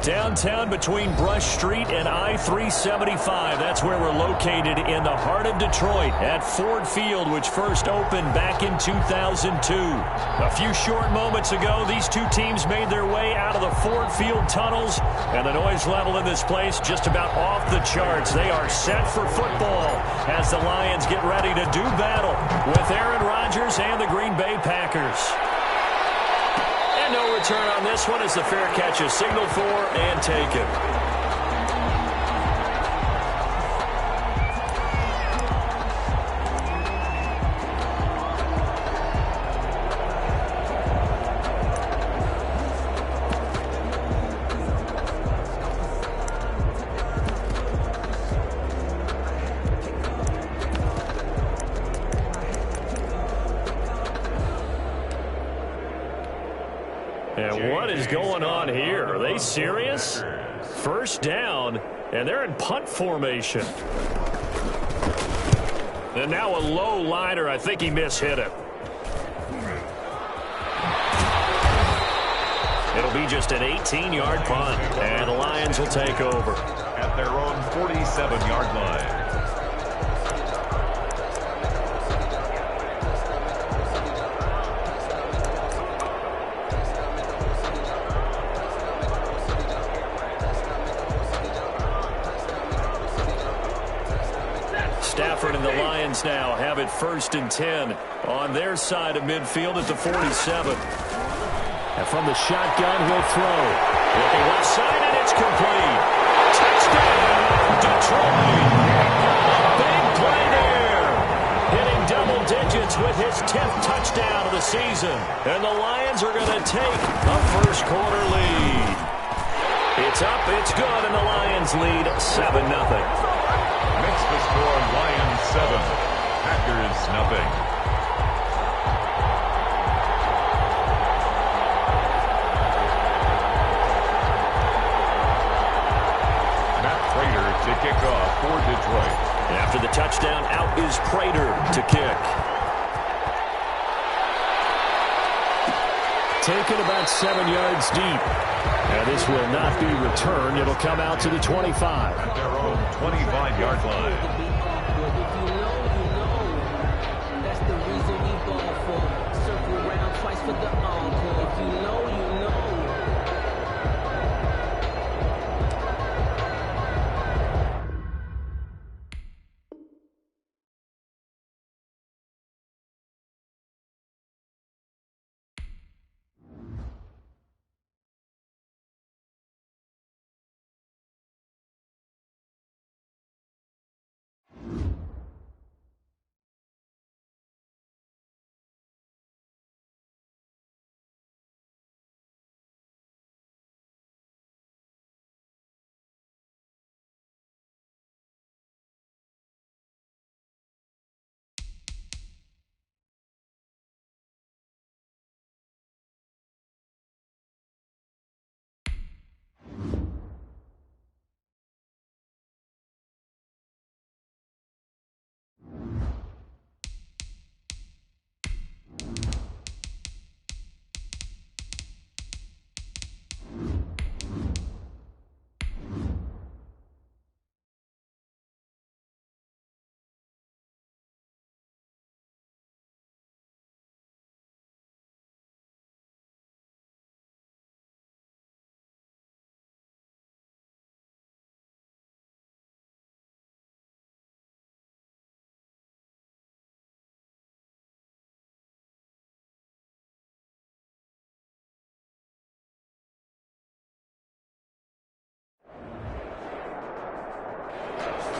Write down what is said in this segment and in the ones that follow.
Downtown between Brush Street and I-375. That's where we're located in the heart of Detroit at Ford Field, which first opened back in 2002. A few short moments ago, these two teams made their way out of the Ford Field tunnels, and the noise level in this place just about off the charts. They are set for football as the Lions get ready to do battle with Aaron Rodgers and the Green Bay Packers. No return on this one as the fair catch is signaled for and taken. And what is going on here? Are they serious? First down, and they're in punt formation. And now a low liner. I think he mishit it. It'll be just an 18-yard punt, and the Lions will take over. At their own 47-yard line. Stafford and the Lions now have it 1st and 10 on their side of midfield at the 47. And from the shotgun, he'll throw. Looking left side, and it's complete. Touchdown, Detroit. A big play there. Hitting double digits with his 10th touchdown of the season. And the Lions are going to take a first-quarter lead. It's up, it's good, and the Lions lead 7-0. Makes the score Lions 7, Packers nothing. Matt Prater to kick off for Detroit. After the touchdown, out is Prater to kick. Taken about 7 yards deep. And this will not be returned. It'll come out to the 25. At their own 25-yard line. That's the reason we ball for. Circle around twice for the encore. If you know, you know.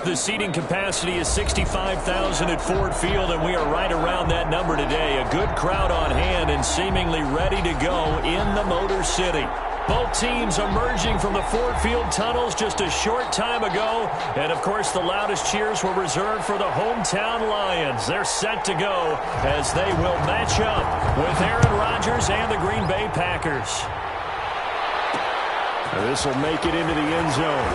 The seating capacity is 65,000 at Ford Field, and we are right around that number today. A good crowd on hand and seemingly ready to go in the Motor City. Both teams emerging from the Ford Field tunnels just a short time ago. And, of course, the loudest cheers were reserved for the hometown Lions. They're set to go as they will match up with Aaron Rodgers and the Green Bay Packers. This will make it into the end zone.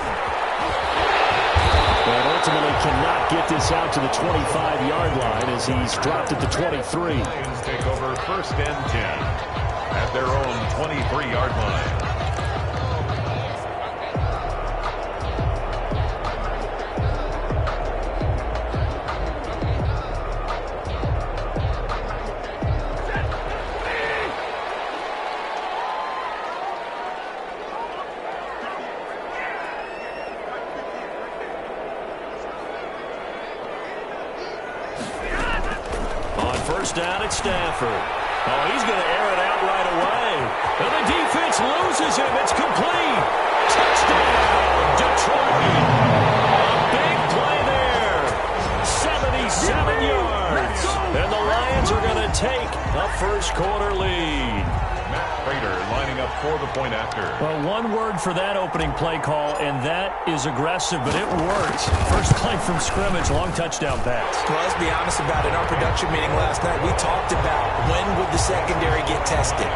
But ultimately cannot get this out to the 25-yard line as he's dropped at the 23. Lions take over 1st and 10 at their own 23-yard line. down at Stafford. Oh, he's going to air it out right away. And the defense loses him. It's complete. Touchdown, Detroit. A big play there. 77 yards. And the Lions are going to take a first-quarter lead. Prater lining up for the point after. Well, one word for that opening play call, and that is aggressive, but it worked. First play from scrimmage, long touchdown pass. Well, let's be honest about it. In our production meeting last night, we talked about when would the secondary get tested.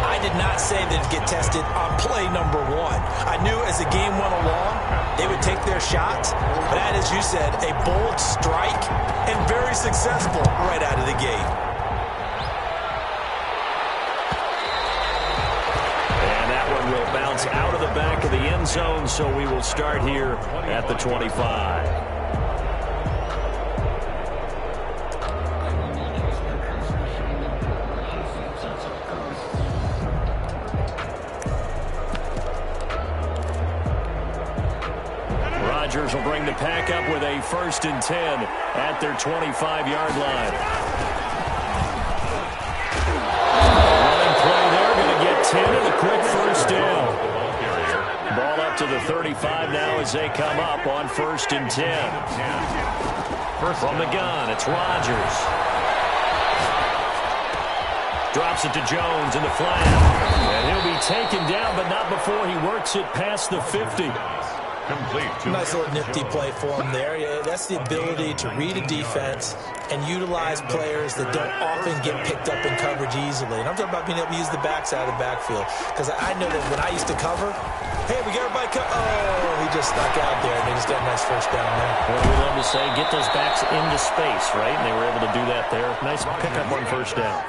I did not say that it'd get tested on play number 1. I knew as the game went along, they would take their shots. But that, as you said, a bold strike and very successful right out of the gate. Will bounce out of the back of the end zone, so we will start here at the 25. Rodgers will bring the pack up with a 1st and 10 at their 25-yard line. Running play there, going to get 10 and a quick first down. Ball up to the 35 now as they come up on 1st and 10. From the gun, it's Rodgers. Drops it to Jones in the flat. And he'll be taken down, but not before he works it past the 50. Complete. Nice little nifty play for him there. That's the ability to read a defense and utilize players that don't often get picked up in coverage easily. And I'm talking about being able to use the backside of the backfield. Because I know that when I used to cover, hey, we got everybody oh, he just stuck out there, and they just got a nice first down there. Well, we love to say, get those backs into space, right? And they were able to do that there. Nice pickup on first down.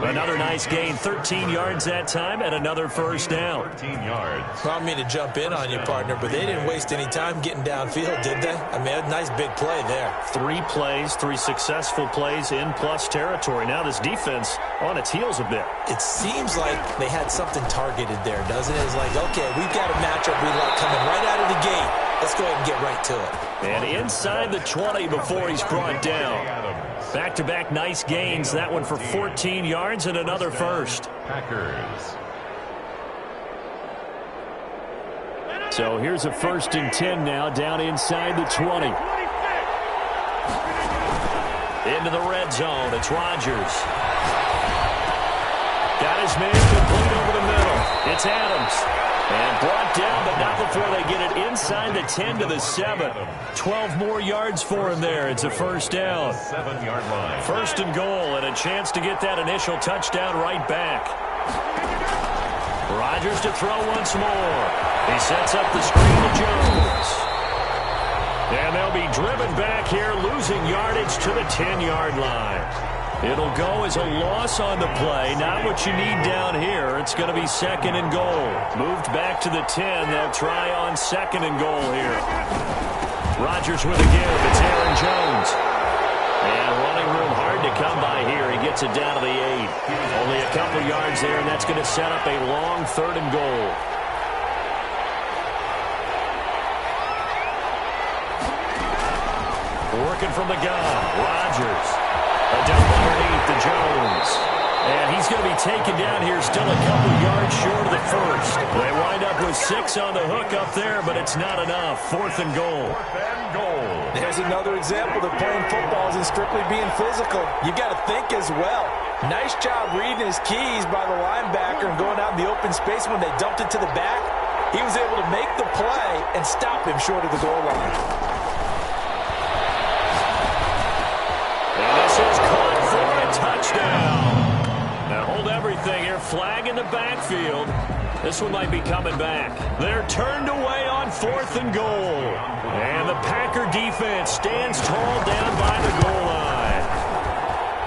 Another nice gain, 13 yards that time, and another first down. 13 yards. Well, I don't mean to jump in on you, partner, but they didn't waste any time getting downfield, did they? I mean, a nice big play there. 3 plays, 3 successful plays in plus territory. Now this defense on its heels a bit. It seems like they had something targeted there, doesn't it? It's like, okay, we've got a matchup we like coming right out of the gate. Let's go ahead and get right to it. And inside the 20 before he's brought down. Back-to-back nice gains. That one for 14 yards and another first. Packers. So here's a 1st and 10 now down inside the 20. Into the red zone. It's Rodgers. Got his man complete over the middle. It's Adams. And brought down, but not before they get it inside the 10 to the 7. 12 more yards for him there. It's a first down. 7-yard line. 1st and goal, and a chance to get that initial touchdown right back. Rodgers to throw once more. He sets up the screen to Jones. And they'll be driven back here, losing yardage to the 10-yard line. It'll go as a loss on the play. Not what you need down here. It's going to be 2nd and goal. Moved back to the 10. They'll try on 2nd and goal here. Rodgers with a give. It's Aaron Jones. And running room hard to come by here. He gets it down to the 8. Only a couple yards there, and that's going to set up a long 3rd and goal. Working from the gun. Rodgers. A dump underneath to Jones. And he's going to be taken down here, still a couple yards short of the first. They wind up with 6 on the hook up there, but it's not enough. 4th and goal. 4th and goal. There's another example that playing football isn't strictly being physical. You got to think as well. Nice job reading his keys by the linebacker and going out in the open space when they dumped it to the back. He was able to make the play and stop him short of the goal line. And this is caught for a touchdown. Now hold everything here. Flag in the backfield. This one might be coming back. They're turned away on 4th and goal. And the Packer defense stands tall down by the goal line.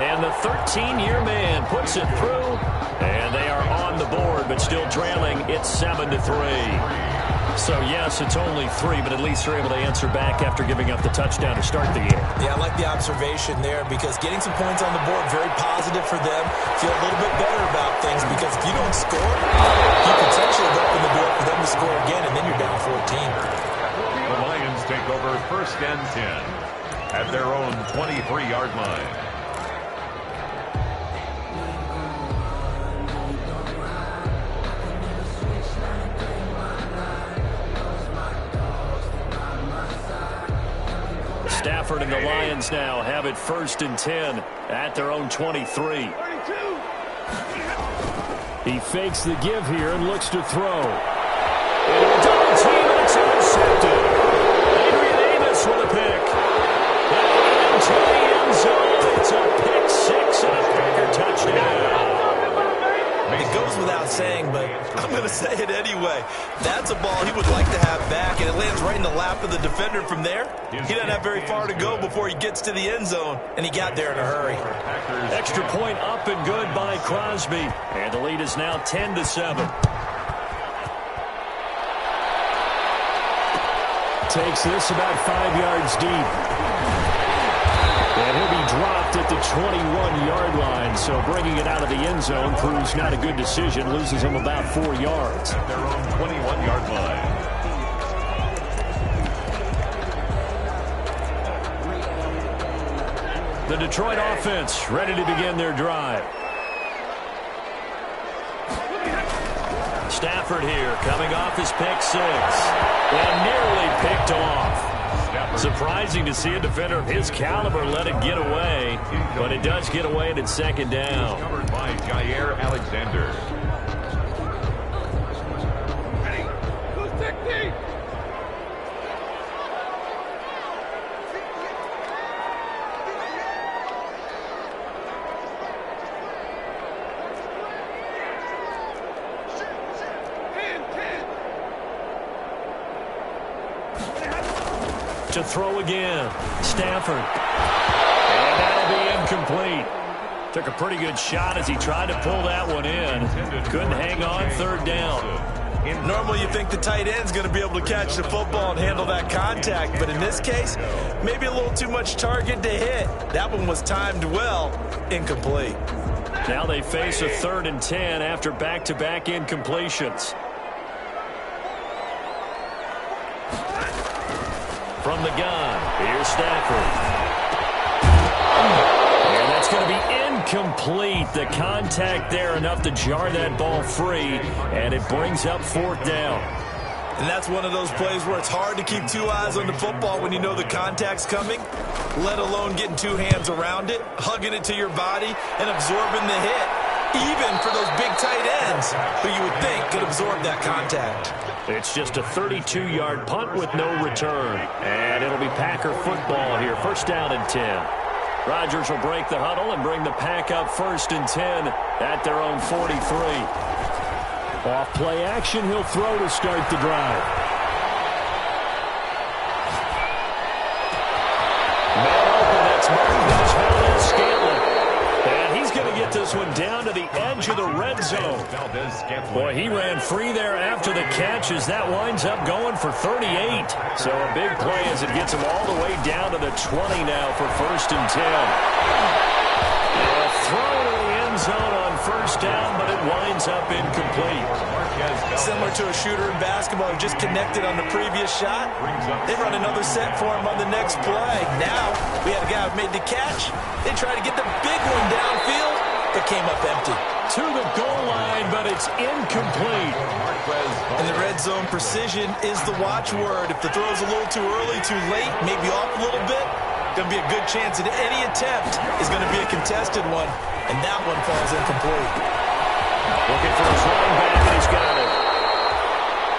And the 13-year man puts it through. And they are on the board, but still trailing. It's 7-3. So, yes, it's only 3, but at least they're able to answer back after giving up the touchdown to start the game. Yeah, I like the observation there because getting some points on the board, very positive for them. Feel a little bit better about things because if you don't score, you potentially open the door for them to score again, and then you're down 14. The Lions take over 1st and 10 at their own 23-yard line. Stafford and the Lions now have it 1st and 10 at their own 23. He fakes the give here and looks to throw. Into a double team, and it's intercepted. Adrian Amos with a pick. Into the end zone. It's a pick six and a Packer touchdown. It goes without saying, but I'm going to say it anyway. That's a ball he would like to have back, and it lands right in the lap of the defender from there. He doesn't have very far to go before he gets to the end zone, and he got there in a hurry. Extra point up and good by Crosby, and the lead is now 10-7. Takes this about 5 yards deep. And he'll be dropped at the 21-yard line, so bringing it out of the end zone proves not a good decision. Loses him about 4 yards. At their own 21-yard line. The Detroit offense ready to begin their drive. Stafford here coming off his pick six. And nearly picked off. Surprising to see a defender of his caliber let it get away, but it does get away and it's 2nd down. Covered by Jair Alexander. To throw again, Stafford. And that'll be incomplete. Took a pretty good shot as he tried to pull that one in. Couldn't hang on, 3rd down. Normally you think the tight end's going to be able to catch the football and handle that contact, but in this case, maybe a little too much target to hit. That one was timed well, incomplete. Now they face a 3rd and 10 after back-to-back incompletions. From the gun, here's Stafford. And that's going to be incomplete. The contact there enough to jar that ball free, and it brings up 4th down. And that's one of those plays where it's hard to keep 2 eyes on the football when you know the contact's coming, let alone getting 2 hands around it, hugging it to your body, and absorbing the hit, even for those big tight ends who you would think could absorb that contact. It's just a 32-yard punt with no return. And it'll be Packer football here. 1st down and 10. Rodgers will break the huddle and bring the Pack up 1st and 10 at their own 43. Off play action, he'll throw to start the drive. Man open, that's Marquez Valdez-Scantling. And he's going to get this one down to the edge of the red zone. Boy, he ran free there after the catch as that winds up going for 38. So a big play as it gets him all the way down to the 20 now for 1st and 10. A throw to the end zone on 1st down, but it winds up incomplete. Similar to a shooter in basketball who just connected on the previous shot. They run another set for him on the next play. Now, we had a guy who made the catch. They tried to get the big one downfield, but came up empty. To the goal line, but it's incomplete. In the red zone, precision is the watchword. If the throw's a little too early, too late, maybe off a little bit, going to be a good chance that any attempt is going to be a contested one, and that one falls incomplete. Looking for his running back, and he's got it.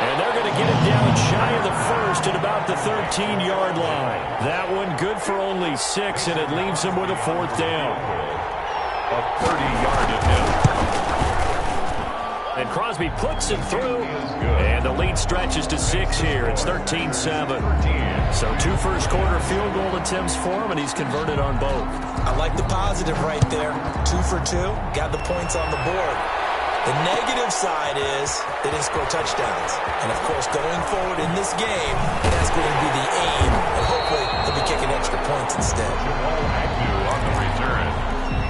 And they're going to get it down shy of the 1st at about the 13-yard line. That one good for only 6, and it leaves him with a 4th down. A 30-yard attempt. And Crosby puts it through, and the lead stretches to 6 here. It's 13-7. So 2 first-quarter field goal attempts for him, and he's converted on both. I like the positive right there. 2 for 2, got the points on the board. The negative side is they didn't score touchdowns. And, of course, going forward in this game, that's going to be the aim. And hopefully they'll be kicking extra points instead. On the return.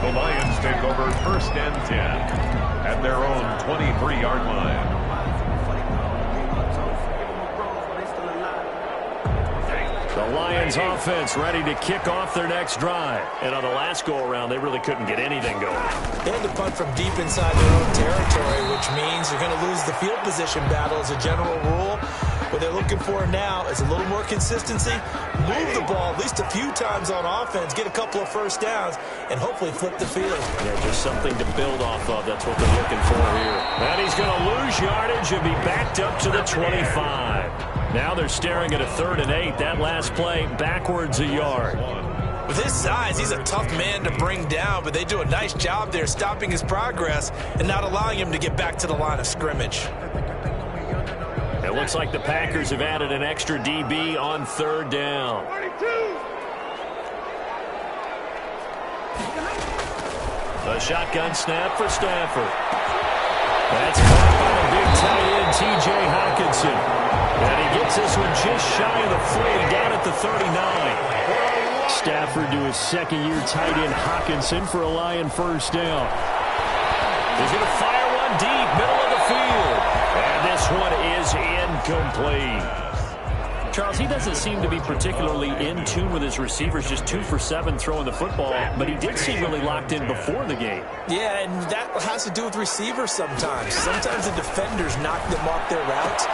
The Lions take over 1st and 10 at their own 23-yard line. The Lions offense ready to kick off their next drive. And on the last go-around, they really couldn't get anything going. They had to punt from deep inside their own territory, which means you're going to lose the a field position battle as a general rule. What they're looking for now is a little more consistency, move the ball at least a few times on offense, get a couple of first downs, and hopefully flip the field. Yeah, just something to build off of. That's what they're looking for here. And he's going to lose yardage and be backed up to the 25. Now they're staring at a 3rd and 8. That last play, backwards a yard. With his size, he's a tough man to bring down, but they do a nice job there stopping his progress and not allowing him to get back to the line of scrimmage. It looks like the Packers have added an extra DB on 3rd down. The shotgun snap for Stafford. That's caught by the big tight end, T.J. Hockenson. And he gets this one just shy of the 40, down at the 39. Stafford to his 2nd-year tight end, Hockenson, for a Lion first down. He's going to fire one deep, middle of the field. And this one is incomplete. Charles, he doesn't seem to be particularly in tune with his receivers, just 2 for 7 throwing the football, but he did seem really locked in before the game. Yeah, and that has to do with receivers sometimes. Sometimes the defenders knock them off their routes.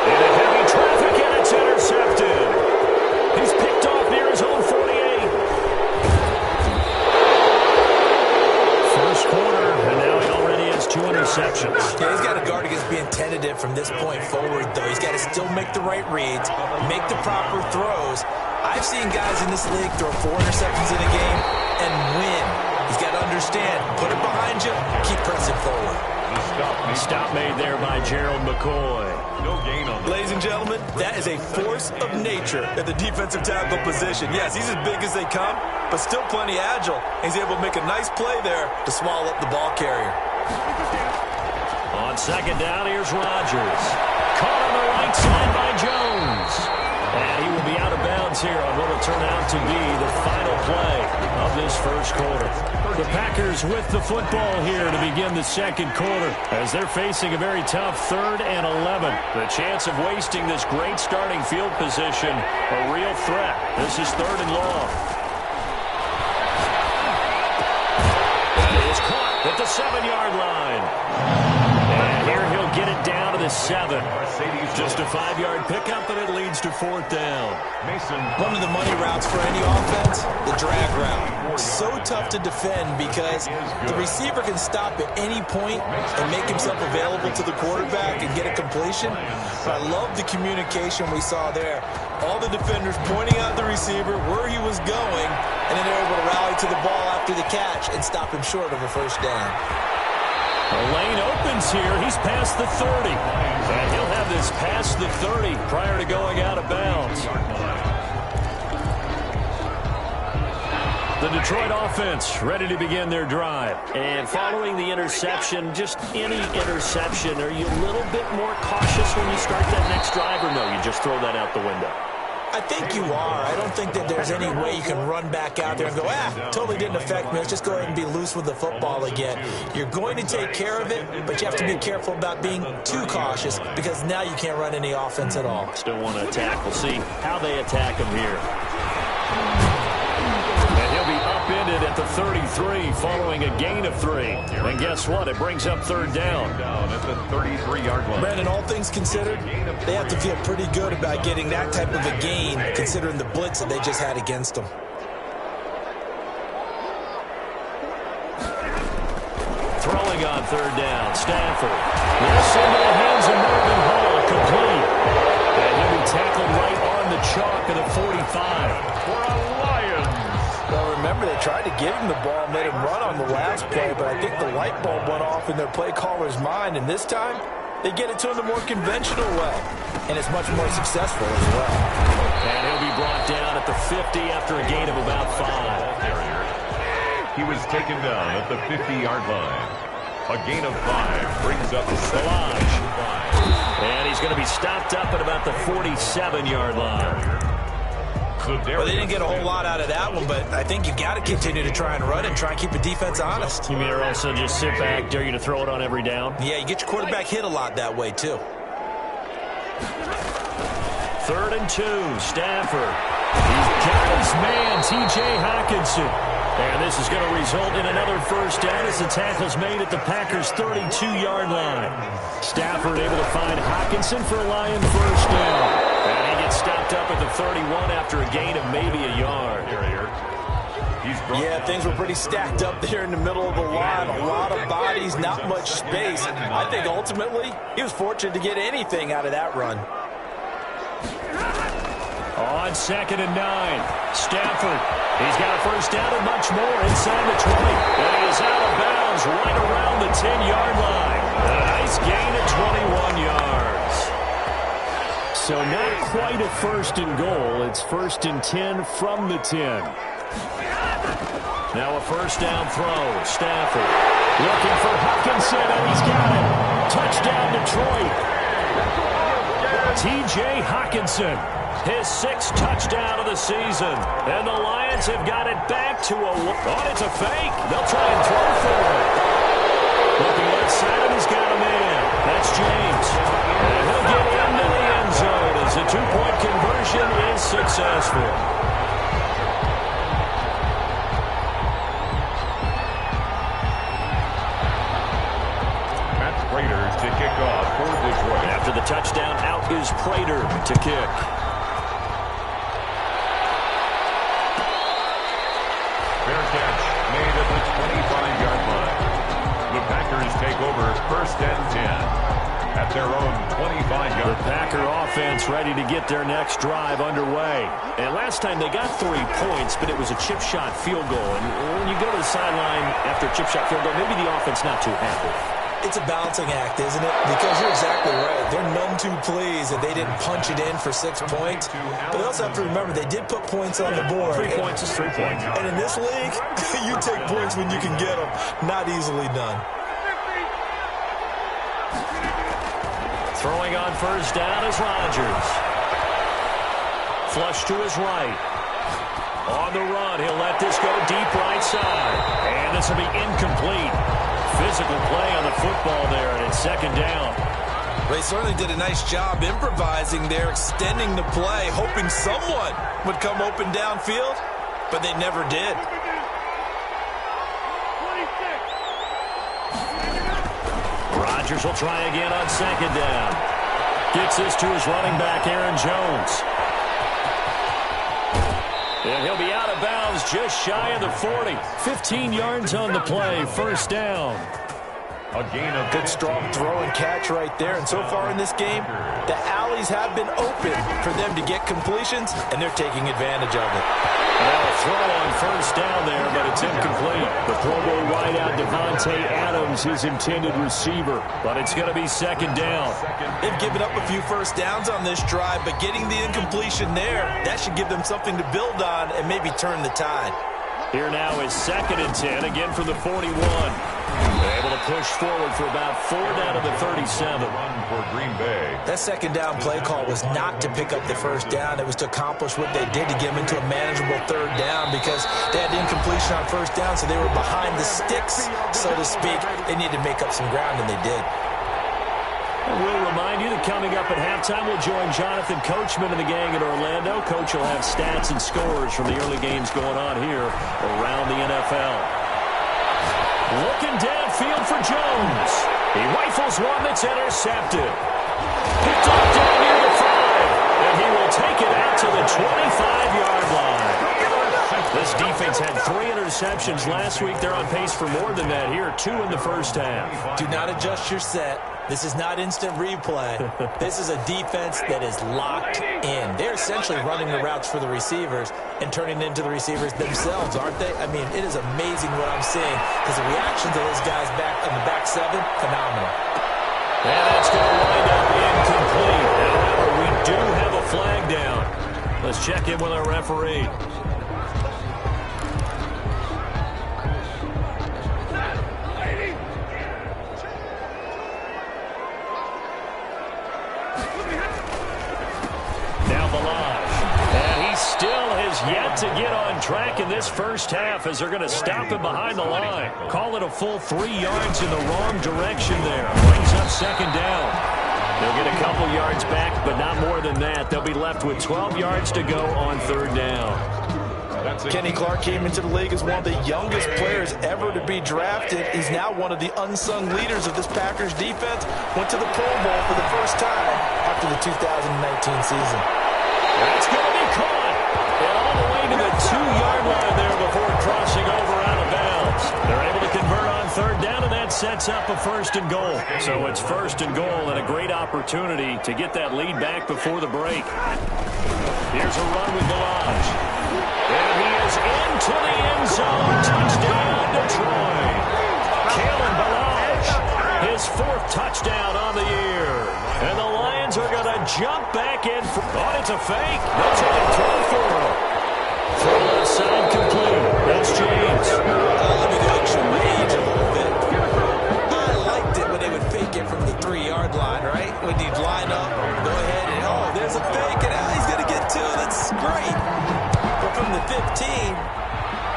Into heavy traffic, and it's intercepted. He's picked off near his own 48. First quarter, and now he already has 2 interceptions. Yeah, he's got to guard against being tentative from this point forward, though. He's got to still make the right reads, make the proper throws. I've seen guys in this league throw 4 interceptions in a game and win. He's got to understand, put it behind you, keep pressing forward. Stop made there by Gerald McCoy. No gain on that. Ladies and gentlemen, that is a force of nature at the defensive tackle position. Yes, he's as big as they come, but still plenty agile. He's able to make a nice play there to swallow up the ball carrier. On 2nd down, here's Rodgers. Caught on the right side by Jones. And he will be out of bounds here on what will turn out to be the final play of this first quarter. The Packers with the football here to begin the 2nd quarter as they're facing a very tough 3rd and 11. The chance of wasting this great starting field position, a real threat. This is 3rd and long. That is caught at the 7-yard line. And here he'll get it down to the 7. Just a 5-yard pickup, and it leads to 4th down. One of the money routes for any offense, the drag route. So tough to defend because the receiver can stop at any point and make himself available to the quarterback and get a completion. But I love the communication we saw there. All the defenders pointing out the receiver where he was going, and then they're able to rally to the ball after the catch and stop him short of a first down. The lane opens here. He's past the 30. And he'll have this past the 30 prior to going out of bounds. The Detroit offense ready to begin their drive. And following the interception, just any interception, are you a little bit more cautious when you start that next drive, or no, you just throw that out the window? I think you are. I don't think that there's any way you can run back out there and go, totally didn't affect me. Let's just go ahead and be loose with the football again. You're going to take care of it, but you have to be careful about being too cautious because now you can't run any offense at all. Still want to attack. We'll see how they attack him here. And he'll be upended at the 33 following a gain of 3. And guess what? It brings up 3rd down. At the 33-yard line. Brandon, all things considered, they have to feel pretty good about getting that type of a gain considering the blitz that they just had against them. Throwing on 3rd down, Stafford. This into the hands of Marvin Hall, complete. And he'll be tackled right on the chalk of the 45. For a Lions. Well, remember, they tried to give him the ball and made him run on the last play, but I think the light bulb went off in their play caller's mind, and this time, they get it to him the more conventional way, and it's much more successful as well. And he'll be brought down at the 50 after a gain of about 5. He was taken down at the 50-yard line. A gain of 5 brings up Salage. And he's going to be stopped up at about the 47-yard line. Well, they didn't get a whole lot out of that one, but I think you've got to continue to try and run and try and keep the defense honest. You mean or also just sit back, dare you to throw it on every down? Yeah, you get your quarterback hit a lot that way, too. 3rd and 2, Stafford. He's got his man, T.J. Hockenson. And this is going to result in another first down as the tackle's made at the Packers' 32-yard line. Stafford able to find Hockenson for a Lion first down. And he gets stopped up at the 31 after a gain of maybe a yard. Yeah, things were pretty stacked up there in the middle of the line. A lot of bodies, not much space. I think ultimately he was fortunate to get anything out of that run. On 2nd and 9, Stafford. He's got a first down and much more inside the 20. And he is out of bounds right around the 10-yard line. A nice gain of 21 yards. So not quite a first and goal. It's 1st and 10 from the 10. Now a first down throw. Stafford looking for Hockenson, and he's got it. Touchdown Detroit. T.J. Hockenson, his 6th touchdown of the season. And the Lions have got it back to a... Oh, it's a fake. They'll try and throw for it. Looking left side, he's got a man. That's James. And he'll get into the end zone as the 2-point conversion is successful. To kick off for Detroit. After the touchdown, out is Prater to kick. Fair catch made at the 25-yard line. The Packers take over 1st and 10 at their own 25-yard line. The Packer offense ready to get their next drive underway. And last time they got 3 points, but it was a chip shot field goal. And when you go to the sideline after a chip shot field goal, maybe the offense not too happy. It's a balancing act, isn't it? Because you're exactly right. They're none too pleased that they didn't punch it in for 6 points. But they also have to remember they did put points on the board. 3 points is 3 points. And in this league, you take points when you can get them. Not easily done. Throwing on first down is Rodgers. Flush to his right. On the run, he'll let this go deep right side. And this will be incomplete. Physical play on the football there, and it's 2nd down. They certainly did a nice job improvising there, extending the play, hoping someone would come open downfield, but they never did. Rodgers will try again on 2nd down. Gets this to his running back, Aaron Jones. And he'll be out of bounds just shy of the 40. 15 yards on the play, first down. A gain of good strong throw and catch right there. And so far in this game, the alleys have been open for them to get completions, and they're taking advantage of it. Now a throw on first down there, but it's incomplete. The Pro Bowl wideout Devontae Adams, his intended receiver. But it's going to be 2nd down. They've given up a few first downs on this drive, but getting the incompletion there, that should give them something to build on and maybe turn the tide. Here now is 2nd and 10, again from the 41. They're able to push forward for about 4 down to the 37. Run for Green Bay. That 2nd down play call was not to pick up the first down. It was to accomplish what they did to get them into a manageable 3rd down because they had incompletion on first down, so they were behind the sticks, so to speak. They needed to make up some ground, and they did. And we'll remind you that coming up at halftime, we'll join Jonathan Coachman and the gang in Orlando. Coach will have stats and scores from the early games going on here around the NFL. Looking downfield for Jones. He rifles one that's intercepted. Picked off down near the 5. And he will take it out to the 25-yard line. This defense had 3 interceptions last week. They're on pace for more than that here. 2 in the first half. Do not adjust your set. This is not instant replay. This is a defense that is locked in. They're essentially running the routes for the receivers and turning into the receivers themselves, aren't they? I mean, it is amazing what I'm seeing because the reactions of those guys back on the back 7, phenomenal. And that's going to wind up incomplete. However, we do have a flag down. Let's check in with our referee. Yet to get on track in this first half as they're going to stop him behind the line. Call it a full 3 yards in the wrong direction there. Brings up 2nd down. They'll get a couple yards back, but not more than that. They'll be left with 12 yards to go on 3rd down. Kenny Clark came into the league as one of the youngest players ever to be drafted. He's now one of the unsung leaders of this Packers defense. Went to the Pro Bowl for the first time after the 2019 season. That's going to be caught. And all the way to the 2-yard line there before crossing over out of bounds. They're able to convert on third down, and that sets up a 1st and goal. So it's 1st and goal and a great opportunity to get that lead back before the break. Here's a run with Balaj. And he is into the end zone. Touchdown, Detroit. Kalen Balaj, his 4th touchdown on the year. And the Lions are going to jump back in. Oh, it's a fake. That's what they throw for him. Throw left side complete. That's James. Let me go and show my age a little bit. I liked it when they would fake it from the 3-yard line, right? When you'd line up, go ahead and, oh, there's a fake, and now he's going to get 2. That's great. But from the 15,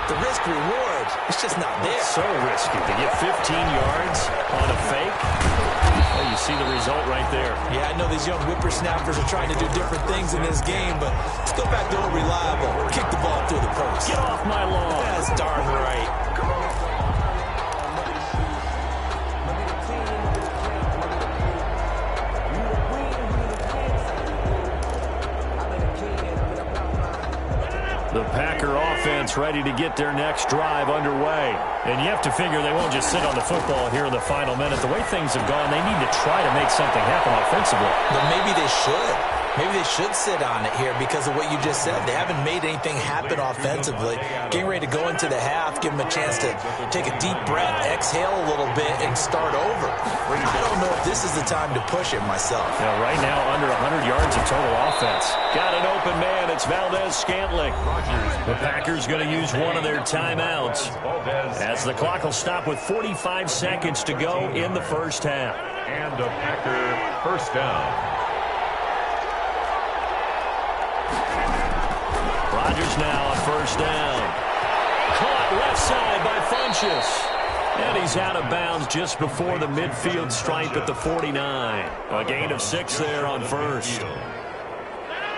the risk-reward, it's just not there. It's so risky to get 15 yards on a fake. Well, you see the result right there. Yeah, I know these young whippersnappers are trying to do different things in this game, but let's go back to old reliable. Kick the ball through the post. Get off my lawn. That's darn right. The Packer offense ready to get their next drive underway. And you have to figure they won't just sit on the football here in the final minute. The way things have gone, they need to try to make something happen offensively. But maybe they should. Maybe they should sit on it here because of what you just said. They haven't made anything happen offensively. Getting ready to go into the half, give them a chance to take a deep breath, exhale a little bit, and start over. I don't know if this is the time to push it myself. Yeah, right now, under 100 yards of total offense. Got an open man. It's Valdez-Scantling. The Packers going to use one of their timeouts as the clock will stop with 45 seconds to go in the first half. And a Packer first down. Rodgers now on first down. Caught left side by Funchess. And he's out of bounds just before the midfield stripe at the 49. A gain of 6 there on first.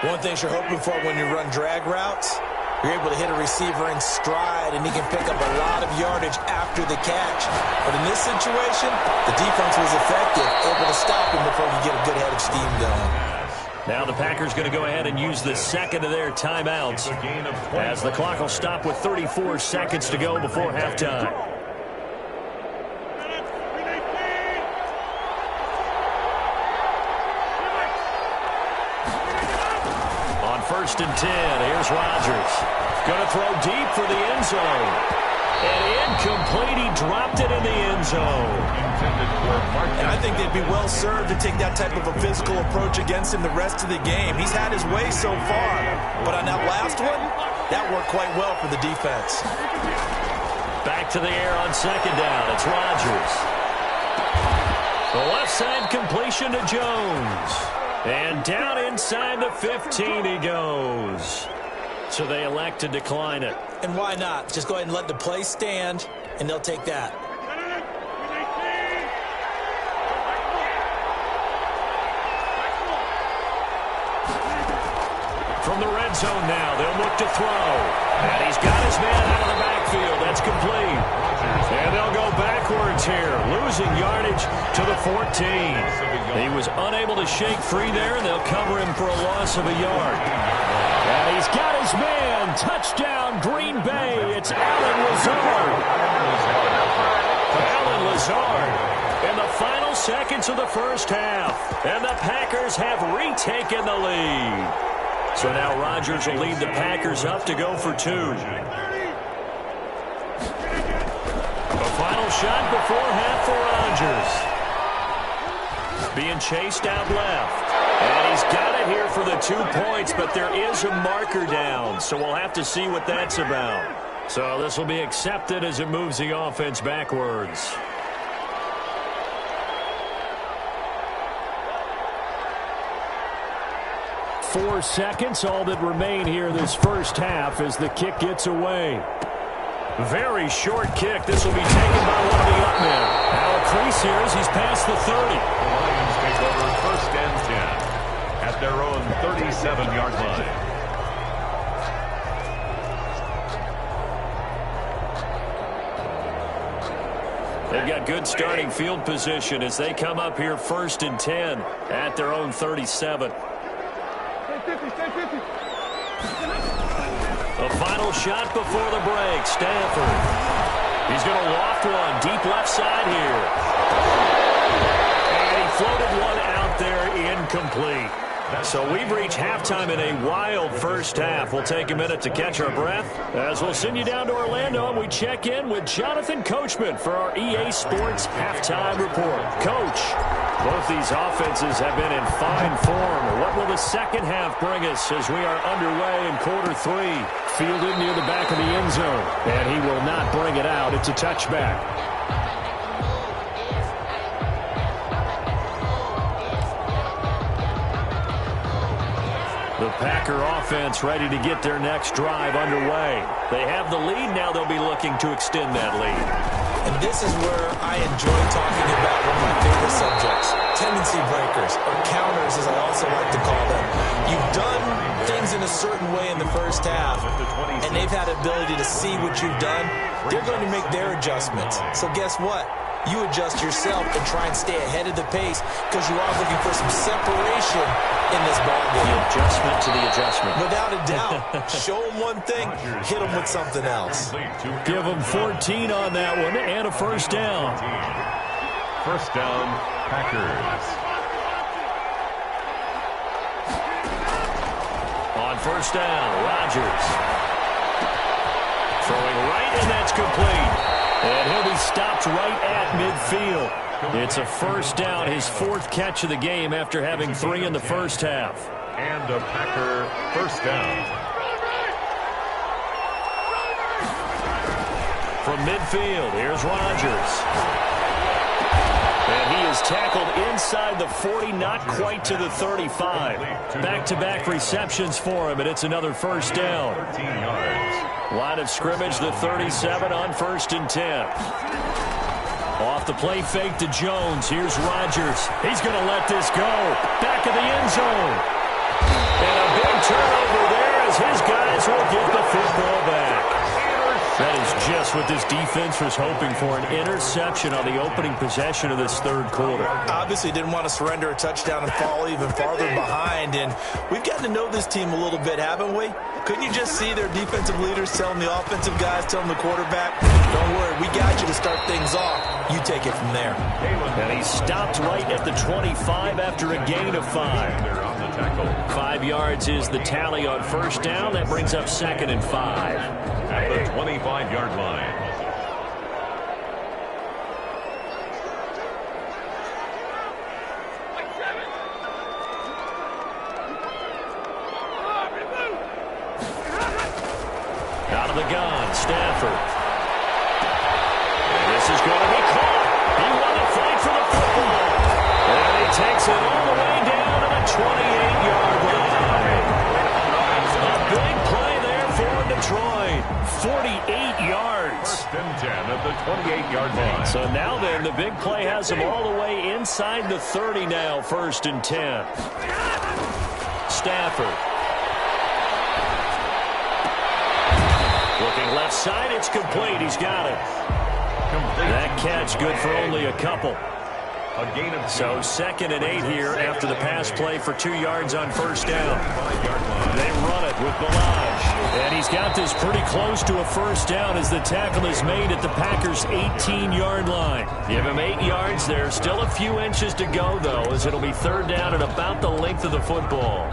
One thing you're hoping for when you run drag routes, you're able to hit a receiver in stride, and he can pick up a lot of yardage after the catch. But in this situation, the defense was effective, able to stop him before you get a good head of steam going. Now the Packers going to go ahead and use the second of their timeouts as the clock will stop with 34 seconds to go before halftime. On 1st and 10, here's Rodgers. Going to throw deep for the end zone. And incomplete, he dropped it in the end zone. And I think they'd be well served to take that type of a physical approach against him the rest of the game. He's had his way so far, but on that last one, that worked quite well for the defense. Back to the air on second down. It's Rodgers. The left side completion to Jones. And down inside the 15 he goes. So they elect to decline it. And why not? Just go ahead and let the play stand, and they'll take that. From the red zone now, they'll look to throw. And he's got his man out of the backfield. That's complete. And they'll go backwards here, losing yardage to the 14. He was unable to shake free there, and they'll cover him for a loss of a yard. And he's got his man. Touchdown, Green Bay. It's Allen Lazard. Allen Lazard in the final seconds of the first half. And the Packers have retaken the lead. So now Rodgers will lead the Packers up to go for 2. The final shot before half for Rodgers. Being chased out left. And he's got it here for the 2 points, but there is a marker down, so we'll have to see what that's about. So this will be accepted as it moves the offense backwards. 4 seconds, all that remain here this first half as the kick gets away. Very short kick. This will be taken by one of the up men. Now a crease here as he's past the 30. The Lions take over 1st and 10 at their own 37-yard line. good starting field position as they come up here 1st and 10 at their own 37. The final shot before the break. Stanford. He's going to loft one deep left side here. And he floated one out there incomplete. So we've reached halftime in a wild first half. We'll take a minute to catch our breath as we'll send you down to Orlando and we check in with Jonathan Coachman for our EA Sports Halftime Report. Coach, both these offenses have been in fine form. What will the second half bring us as we are underway in quarter 3? Fielded near the back of the end zone, and he will not bring it out. It's a touchback. The Packer offense ready to get their next drive underway. They have the lead. Now they'll be looking to extend that lead. And this is where I enjoy talking about one of my favorite subjects, tendency breakers, or counters as I also like to call them. You've done things in a certain way in the first half, and they've had the ability to see what you've done. They're going to make their adjustments. So guess what? You adjust yourself and try and stay ahead of the pace because you are looking for some separation in this ballgame. The adjustment to the adjustment. Without a doubt. Show them one thing, hit them with something else. Give them 14 on that one and a first down. First down, Packers. On first down, Rodgers. Throwing right, and that's complete. And he'll be stopped right at midfield. It's a first down, his 4th catch of the game after having 3 in the first half. And a Packer first down. From midfield, here's Rodgers. And he is tackled inside the 40, not quite to the 35. Back-to-back receptions for him, and it's another first down. 13 yards. Line of scrimmage, the 37 on 1st and 10. Off the play fake to Jones. Here's Rodgers. He's going to let this go. Back of the end zone. And a big turnover there as his guys will get the football back. That is just what this defense was hoping for, an interception on the opening possession of this 3rd quarter. Obviously didn't want to surrender a touchdown and fall even farther behind, and we've gotten to know this team a little bit, haven't we? Couldn't you just see their defensive leaders telling the offensive guys, telling the quarterback, don't worry, we got you to start things off. You take it from there. And he stopped right at the 25 after a gain of 5. They're on the tackle. 5 yards is the tally on first down. That brings up 2nd and 5. At the 25-yard line. Out of the gun, Stanford. And this is going to be caught. He won the fight for the football. And he takes it all the way down to the 28-yard line. A big play there for Detroit. 48 yards. First and 10 at the 28-yard line. So now then, the big play has him all the way inside the 30 now, 1st and 10. Stafford. Looking left side, it's complete. He's got it. That catch good for only a couple. A gain of 2. So 2nd and 8 here after the pass play for 2 yards on first down. They run it with Balaj. And he's got this pretty close to a first down as the tackle is made at the Packers' 18-yard line. Give him 8 yards there. Still a few inches to go, though, as it'll be 3rd down at about the length of the football.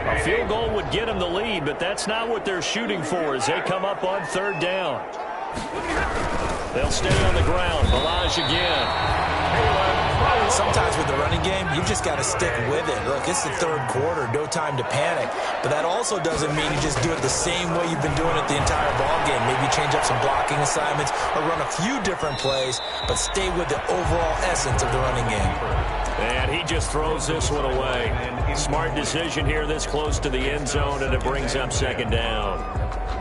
A field goal would get them the lead, but that's not what they're shooting for as they come up on 3rd down. They'll stay on the ground. Balaj again. Sometimes with the running game, you've just got to stick with it. Look, it's the 3rd quarter, no time to panic. But that also doesn't mean you just do it the same way you've been doing it the entire ball game. Maybe change up some blocking assignments or run a few different plays, but stay with the overall essence of the running game. And he just throws this one away. Smart decision here this close to the end zone, and it brings up 2nd down.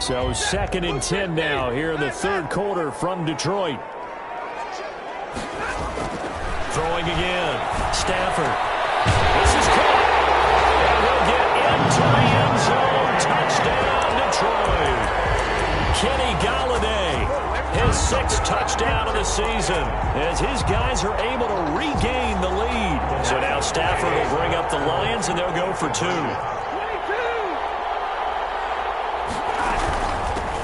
So 2nd and 10 now here in the 3rd quarter from Detroit. Throwing again. Stafford. This is caught. And will get into the end zone. Touchdown, Detroit. Kenny Galladay, his 6th touchdown of the season as his guys are able to regain the lead. So now Stafford will bring up the Lions, and they'll go for 2.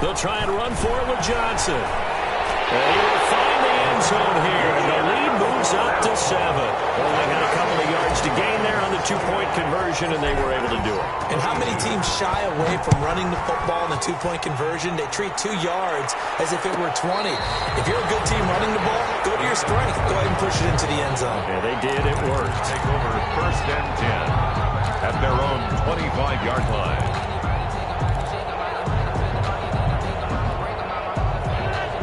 They'll try and run for it with Johnson. And he will find the end zone here, and the lead moves up to 7. Only had a couple of yards to gain there on the 2-point conversion, and they were able to do it. And how many teams shy away from running the football in the 2-point conversion? They treat 2 yards as if it were 20. If you're a good team running the ball, go to your strength. Go ahead and push it into the end zone. Yeah, they did. It worked. Take over 1st and 10 at their own 25-yard line.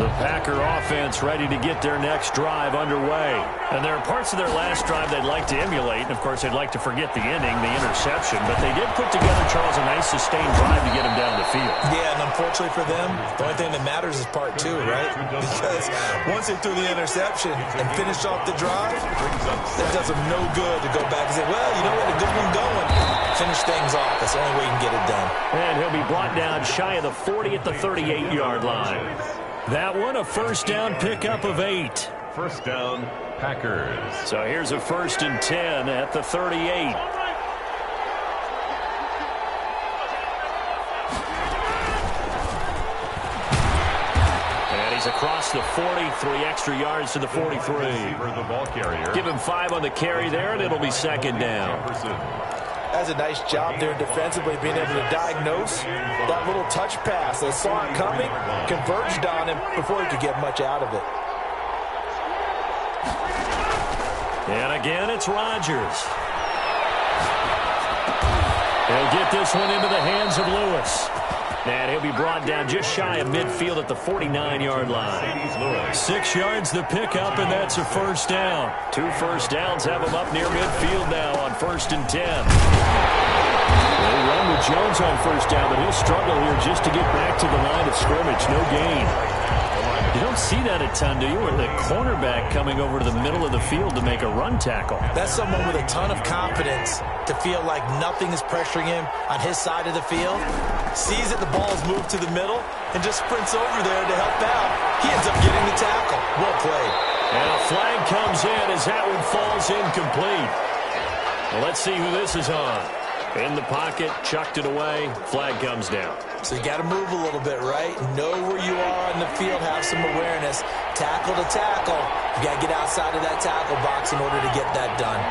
The Packer offense ready to get their next drive underway. And there are parts of their last drive they'd like to emulate. And, of course, they'd like to forget the inning, the interception. But they did put together, Charles, a nice sustained drive to get him down the field. Yeah, and unfortunately for them, the only thing that matters is part 2, right? Because once they threw the interception and finished off the drive, it does them no good to go back and say, well, you know what, a good one going. Finish things off. That's the only way you can get it done. And he'll be brought down shy of the 40 at the 38-yard line. That one, a 1st down pickup of 8. 1st down, Packers. So here's a 1st and 10 at the 38. And he's across the 40, 3 extra yards to the 43. The ball carrier. Give him 5 on the carry there, and it'll be 2nd down. That's a nice job there defensively, being able to diagnose that little touch pass. They saw it coming, converged on him before he could get much out of it. And again, it's Rodgers. He'll get this one into the hands of Lewis. And he'll be brought down just shy of midfield at the 49-yard line. 6 yards the pickup, and that's a 1st down. 2 first downs have him up near midfield now on 1st and 10. They run with Jones on 1st down, but he'll struggle here just to get back to the line of scrimmage. No gain. You don't see that a ton, do you? Or the cornerback coming over to the middle of the field to make a run tackle. That's someone with a ton of confidence to feel like nothing is pressuring him on his side of the field. Sees that the ball is moved to the middle and just sprints over there to help out. He ends up getting the tackle. Well played. And a flag comes in as that one falls incomplete. Well, let's see who this is on. In the pocket, chucked it away, flag comes down. So you got to move a little bit, right? Know where you are on the field, have some awareness. Tackle to tackle. You got to get outside of that tackle box in order to get that done.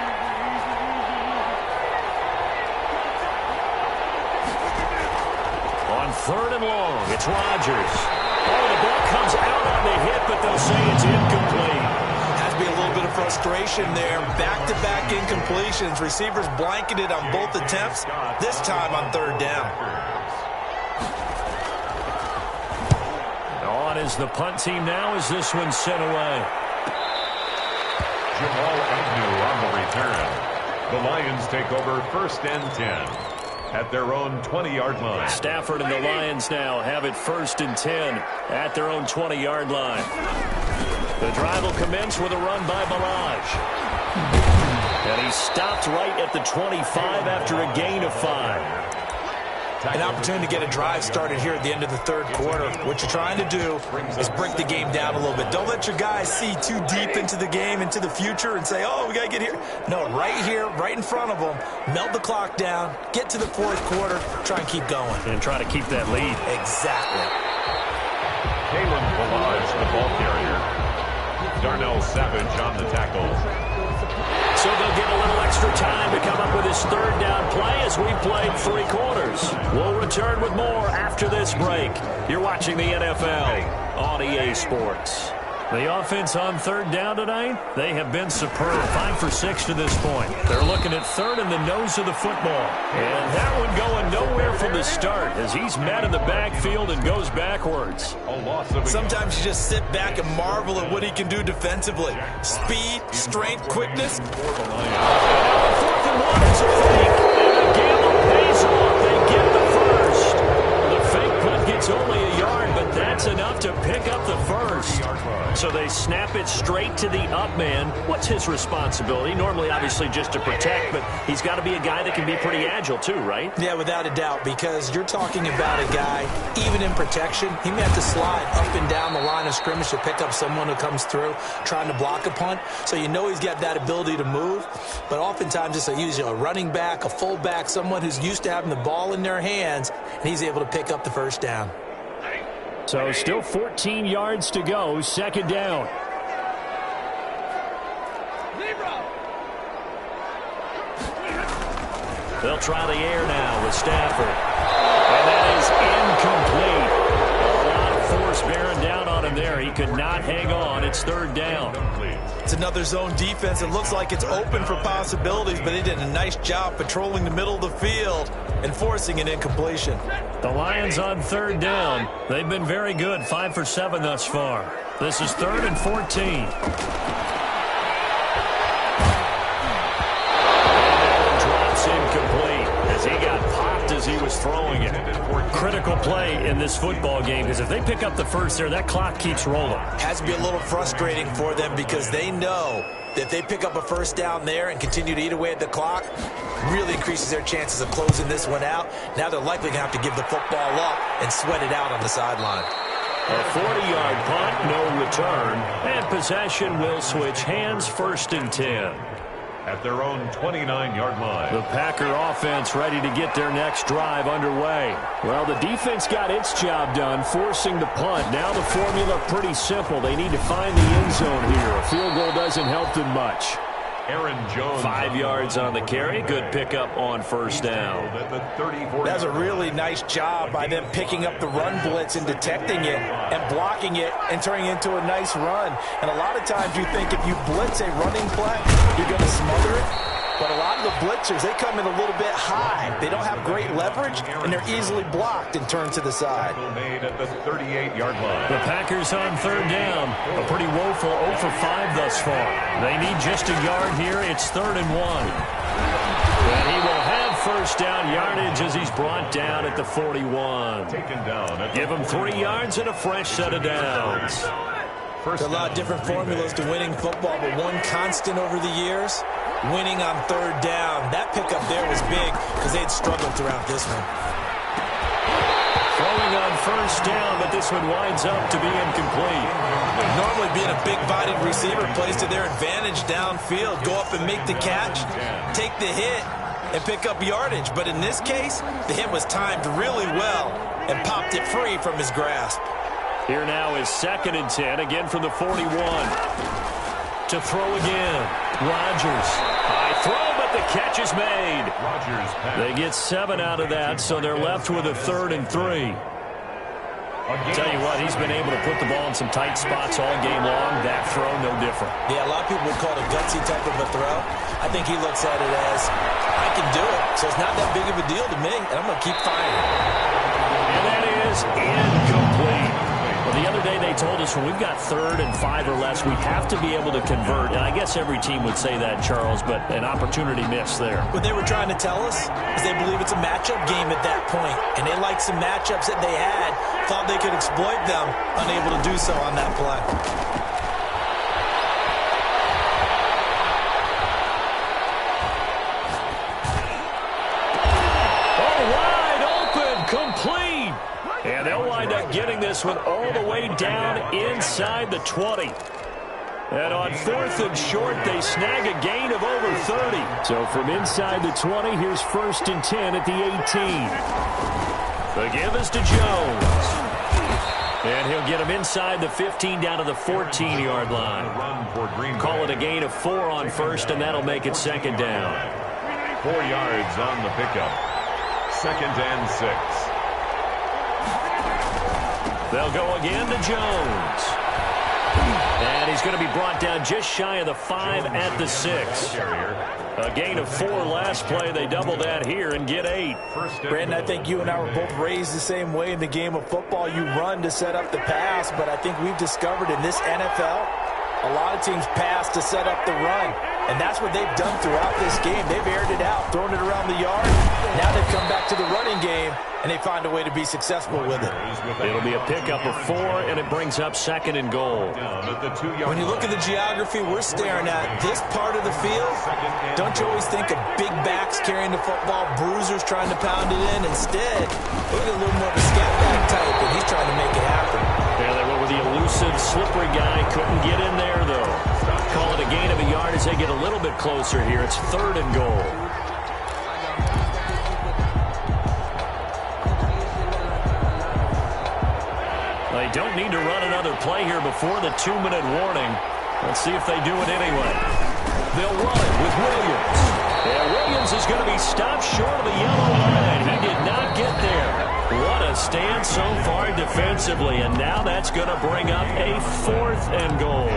On 3rd and long, it's Rodgers. Oh, the ball comes out on the hit, but they'll say it's incomplete. Has to be a little bit of frustration there. Back-to-back incompletions. Receivers blanketed on both attempts, this time on 3rd down. On is the punt team now as this one's sent away. Jamal Agnew on the return. The Lions take over 1st and 10 at their own 20-yard line. Stafford and the Lions now have it 1st and 10 at their own 20-yard line. The drive will commence with a run by Balaj. And he stopped right at the 25 after a gain of 5. An opportunity to get a drive started here at the end of the 3rd quarter. What you're trying to do is break the game down a little bit. Don't let your guys see too deep into the game, into the future, and say, oh, we got to get here. No, right here, right in front of them, melt the clock down, get to the 4th quarter, try and keep going. And try to keep that lead. Exactly. Kalen Balaj, the ball carrier. Darnell Savage on the tackle. So they'll get a little extra time to come up with his 3rd down play as we played 3 quarters. We'll return with more after this break. You're watching the NFL on EA Sports. The offense on 3rd down tonight, they have been superb. 5 for 6 to this point. They're looking at 3rd in the nose of the football. And that one going nowhere from the start as he's met in the backfield and goes backwards. Sometimes you just sit back and marvel at what he can do defensively. Speed, strength, quickness. 4th and 1 is a fake. And the gamble pays off. They get the first. The fake punt gets It's only a yard, but that's enough to pick up the first. So they snap it straight to the up man. What's his responsibility? Normally, obviously, just to protect, but he's got to be a guy that can be pretty agile too, right? Yeah, without a doubt, because you're talking about a guy, even in protection, he may have to slide up and down the line of scrimmage to pick up someone who comes through trying to block a punt. So you know he's got that ability to move, but oftentimes it's usually a running back, a fullback, someone who's used to having the ball in their hands, and he's able to pick up the first down. So still 14 yards to go, second down. They'll try the air now with Stafford. And that is incomplete. A lot of force bearing down on him there. He could not hang on. It's third down. It's another zone defense. It looks like it's open for possibilities, but they did a nice job patrolling the middle of the field and forcing an incompletion. The Lions on third down. They've been very good, 5 for 7 thus far. This is 3rd and 14. Incomplete as he got popped as he was throwing it. Critical play in this football game because if they pick up the first there, that clock keeps rolling. Has to be a little frustrating for them because they know that if they pick up a first down there and continue to eat away at the clock, really increases their chances of closing this one out. Now they're likely going to have to give the football up and sweat it out on the sideline. A 40-yard punt, no return, and possession will switch hands, 1st and 10. At their own 29-yard line. The Packer offense ready to get their next drive underway. Well, the defense got its job done, forcing the punt. Now the formula pretty simple. They need to find the end zone here. A field goal doesn't help them much. Aaron Jones. 5 yards on the carry. Good pickup on first down. That's a really nice job by them picking up the run blitz and detecting it and blocking it and turning it into a nice run. And a lot of times you think if you blitz a running play, you're going to smother it. But a lot of the blitzers, they come in a little bit high. They don't have great leverage, and they're easily blocked and turned to the side. Made at the 38-yard line. The Packers on third down. A pretty woeful 0 for 5 thus far. They need just a yard here. It's 3rd and 1. And he will have first down yardage as he's brought down at the 41. Taken down. Give him 3 yards and a fresh set of downs. There's a lot of different formulas to winning football, but one constant over the years, winning on third down. That pickup there was big because they had struggled throughout this one. Throwing on first down, but this one winds up to be incomplete. Normally being a big-bodied receiver plays to their advantage downfield. Go up and make the catch, take the hit, and pick up yardage. But in this case, the hit was timed really well and popped it free from his grasp. Here now is 2nd and 10, again from the 41. To throw again. Rodgers. High throw, but the catch is made. They get 7 out of that, so they're left with a 3rd and 3. Tell you what, he's been able to put the ball in some tight spots all game long. That throw, no different. Yeah, a lot of people would call it a gutsy type of a throw. I think he looks at it as, I can do it, so it's not that big of a deal to me, and I'm going to keep firing. And that is incomplete. Well, the other day they told us when we've got 3rd and 5 or less, we have to be able to convert. And I guess every team would say that, Charles, but an opportunity missed there. What they were trying to tell us is they believe it's a matchup game at that point. And they liked some matchups that they had, thought they could exploit them, unable to do so on that play. Complete. And they'll wind up getting this one all the way down inside the 20. And on 4th and short, they snag a gain of over 30. So from inside the 20, here's 1st and 10 at the 18. The give is to Jones. And he'll get him inside the 15 down to the 14-yard line. Call it a gain of 4 on 1st, and that'll make it 2nd down. 4 yards on the pickup. 2nd and 6. They'll go again to Jones. And he's going to be brought down just shy of the 5 at the 6. A gain of 4 last play. They double that here and get 8. Brandon, I think you and I were both raised the same way in the game of football. You run to set up the pass, but I think we've discovered in this NFL, a lot of teams pass to set up the run. And that's what they've done throughout this game. They've aired it out, thrown it around the yard. Now they've come back to the running game, and they find a way to be successful with it. It'll be a pickup of 4, and it brings up 2nd and goal. When you look at the geography we're staring at, this part of the field, don't you always think of big backs carrying the football, bruisers trying to pound it in? Instead, look at a little more of a scat back type, and he's trying to make it happen. Yeah, they went with the elusive, slippery guy. Couldn't get in there, though. Call it a gain of a yard as they get a little bit closer here. It's 3rd and goal. They don't need to run another play here before the 2-minute warning. Let's see if they do it anyway. They'll run it with Williams. And Williams is going to be stopped short of the yellow line. He did not get there. What a stand so far defensively, and now that's going to bring up a 4th and goal.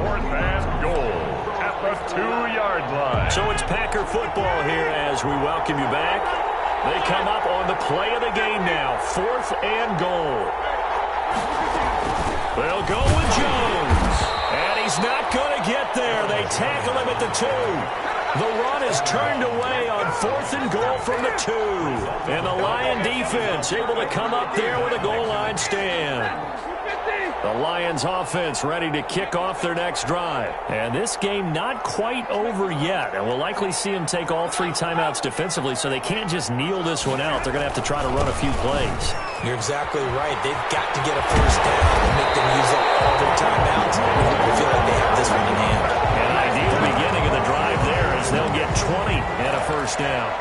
4th and goal at the 2-yard line. So it's Packer football here as we welcome you back. They come up on the play of the game now, 4th and goal. They'll go with Jones, and he's not going to get there. They tackle him at the 2. The run is turned away on 4th and goal from the 2. And the Lion defense able to come up there with a goal line stand. The Lions offense ready to kick off their next drive. And this game not quite over yet. And we'll likely see them take all 3 timeouts defensively, so they can't just kneel this one out. They're going to have to try to run a few plays. You're exactly right. They've got to get a first down and make them use up all their timeouts. I feel like they have this one in hand. An ideal beginning of the drive there as they'll get 20 and a first down.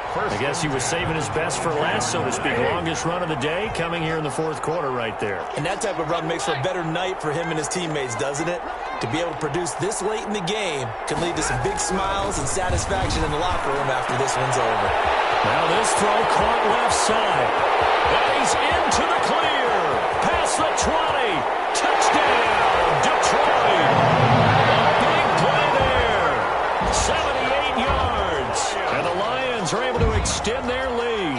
I guess he was saving his best for last, so to speak. Longest run of the day coming here in the 4th quarter right there. And that type of run makes for a better night for him and his teammates, doesn't it? To be able to produce this late in the game can lead to some big smiles and satisfaction in the locker room after this one's over. Now this throw caught left side. And he's into the clear. Past the 20. Touchdown, Detroit. A big play there. 78 yards. And the Lions are able to extend their lead.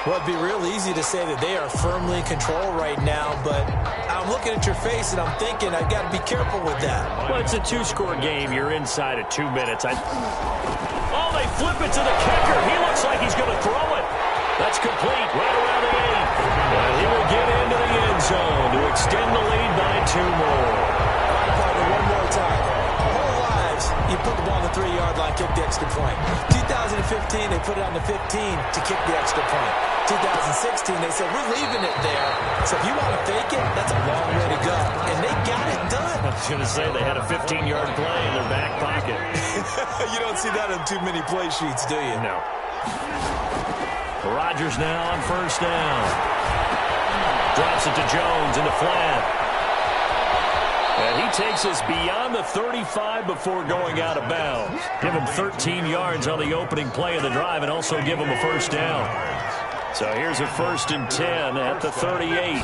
Well, it'd be real easy to say that they are firmly in control right now, but I'm looking at your face and I'm thinking I've got to be careful with that. Well, it's a 2-score game. You're inside at 2 minutes. Oh, they flip it to the kicker. He looks like he's going to throw it. That's complete right around the 8. And he will get into the end zone to extend the lead by 2 more. All right, partner, one more time. Our whole lives, you put the ball on the 3-yard line, kick the extra point. 2015, they put it on the 15 to kick the extra point. 2016, they said, we're leaving it there. So if you want to fake it, that's a long way to go. And they got it done. I was going to say they had a 15-yard play in their back pocket. You don't see that on too many play sheets, do you? No. Rodgers now on first down. Drops it to Jones in the flat. And he takes us beyond the 35 before going out of bounds. Give him 13 yards on the opening play of the drive and also give him a first down. So here's a 1st and 10 at the 38.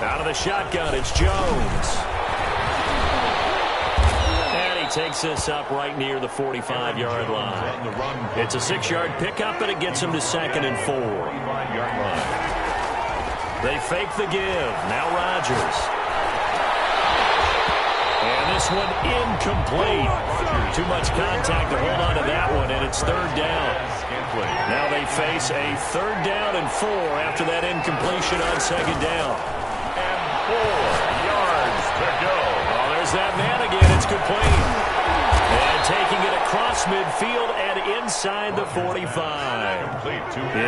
Out of the shotgun, it's Jones. And he takes this up right near the 45-yard line. It's a 6-yard pickup, and it gets him to 2nd and 4. They fake the give. Now Rodgers. And this one incomplete. Too much contact to hold on to that one, and it's 3rd down. Now they face a 3rd down and 4 after that incompletion on 2nd down. And 4 yards to go. Oh, there's that man again. It's complete. And taking it across midfield and inside the 45.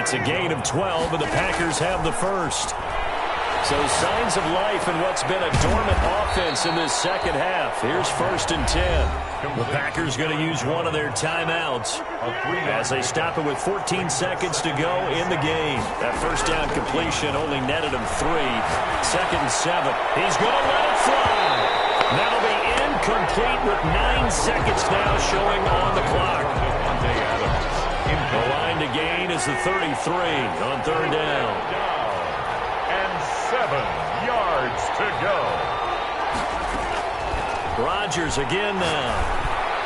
It's a gain of 12, and the Packers have the first. So signs of life in what's been a dormant offense in this second half. Here's 1st and 10. The Packers going to use one of their timeouts as they stop it with 14 seconds to go in the game. That first down completion only netted him 3. 2nd and 7. He's going to let it fly. That'll be incomplete with 9 seconds now showing on the clock. The line to gain is the 33 on 3rd down. 7 yards to go. Rodgers again now.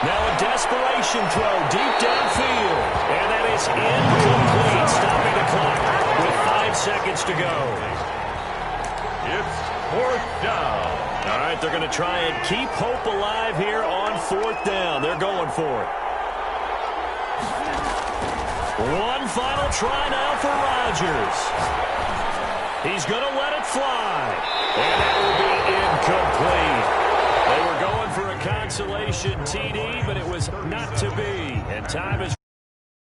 Now a desperation throw deep downfield. And that is incomplete, stopping the clock with 5 seconds to go. It's fourth down. All right, they're going to try and keep hope alive here on fourth down. They're going for it. One final try now for Rodgers. He's going to let it fly. And that will be incomplete. They were going for a consolation TD, but it was not to be. And time is